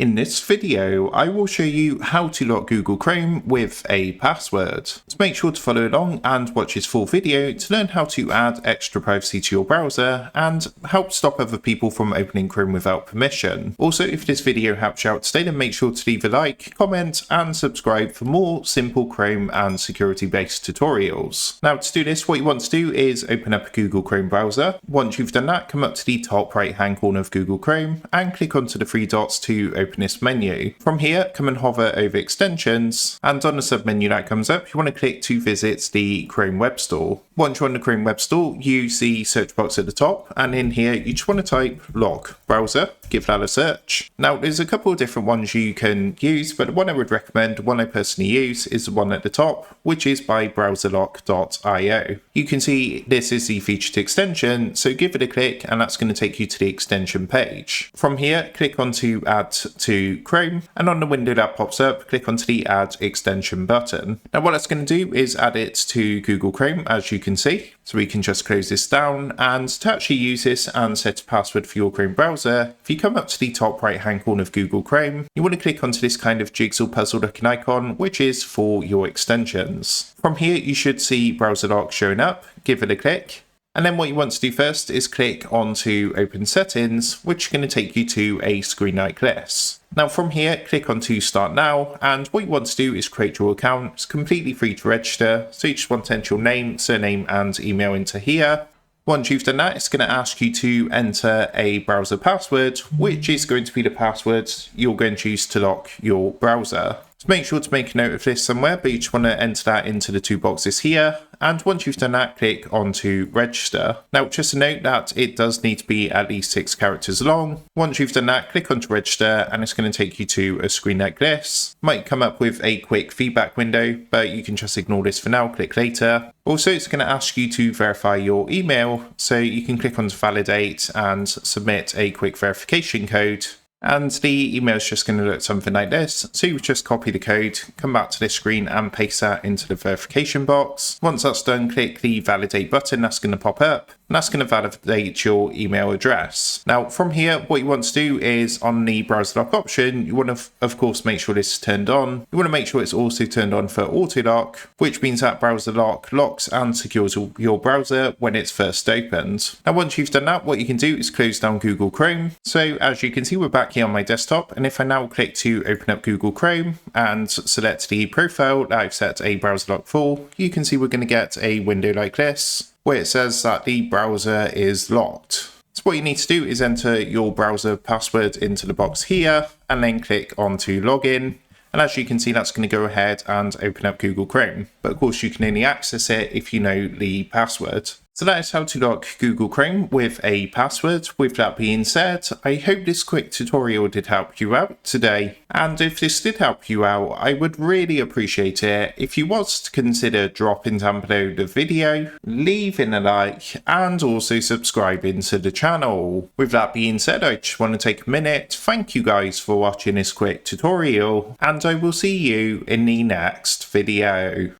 In this video, I will show you how to lock Google Chrome with a password. So make sure to follow along and watch this full video to learn how to add extra privacy to your browser and help stop other people from opening Chrome without permission. Also, if this video helps you out today, then make sure to leave a like, comment, and subscribe for more simple Chrome and security-based tutorials. Now, to do this, what you want to do is open up a Google Chrome browser. Once you've done that, come up to the top right-hand corner of Google Chrome and click onto the three dots to open this menu. From here, come and hover over extensions, and on the submenu that comes up, you want to click to visit the Chrome Web Store. Once you're on the Chrome Web Store, use the search box at the top, and in here you just want to type lock browser, give that a search. Now there's a couple of different ones you can use, but the one I would recommend, the one I personally use, is the one at the top, which is by browserlock.io. You can see this is the featured extension, so give it a click and that's going to take you to the extension page. From here, click onto add to Chrome, and on the window that pops up, click onto the add extension button. Now what that's going to do is add it to Google Chrome, as you can see. So we can just close this down, and to actually use this and set a password for your Chrome browser, if you come up to the top right hand corner of Google Chrome, you want to click onto this kind of jigsaw puzzle looking icon, which is for your extensions. From here you should see Browser Lock showing up, give it a click. And then what you want to do first is click onto Open Settings, which is going to take you to a screen like this. Now from here, click onto Start Now, and what you want to do is create your account. It's completely free to register, so you just want to enter your name, surname, and email into here. Once you've done that, it's going to ask you to enter a browser password, which is going to be the password you're going to use to lock your browser. So make sure to make a note of this somewhere, but you just want to enter that into the two boxes here. And once you've done that, click onto register. Now, just a note that it does need to be at least 6 characters long. Once you've done that, click onto register, and it's going to take you to a screen like this. Might come up with a quick feedback window, but you can just ignore this for now, click later. Also, it's going to ask you to verify your email, so you can click onto validate and submit a quick verification code. And the email is just going to look something like this. So you just copy the code, come back to this screen and paste that into the verification box. Once that's done, click the validate button, that's going to pop up. And that's going to validate your email address. Now from here, what you want to do is on the browser lock option, you want to of course make sure this is turned on. You want to make sure it's also turned on for auto lock, which means that browser lock locks and secures your browser when it's first opened. Now once you've done that, what you can do is close down Google Chrome. So as you can see, we're back here on my desktop, and if I now click to open up Google Chrome and select the profile that I've set a browser lock for, you can see we're going to get a window like this, where it says that the browser is locked. So what you need to do is enter your browser password into the box here, and then click onto login. And as you can see, that's going to go ahead and open up Google Chrome. But of course, you can only access it if you know the password. So that is how to lock Google Chrome with a password. With that being said, I hope this quick tutorial did help you out today. And if this did help you out, I would really appreciate it if you was to consider dropping down below the video, leaving a like, and also subscribing to the channel. With that being said, I just want to take a minute to thank you guys for watching this quick tutorial, and I will see you in the next video.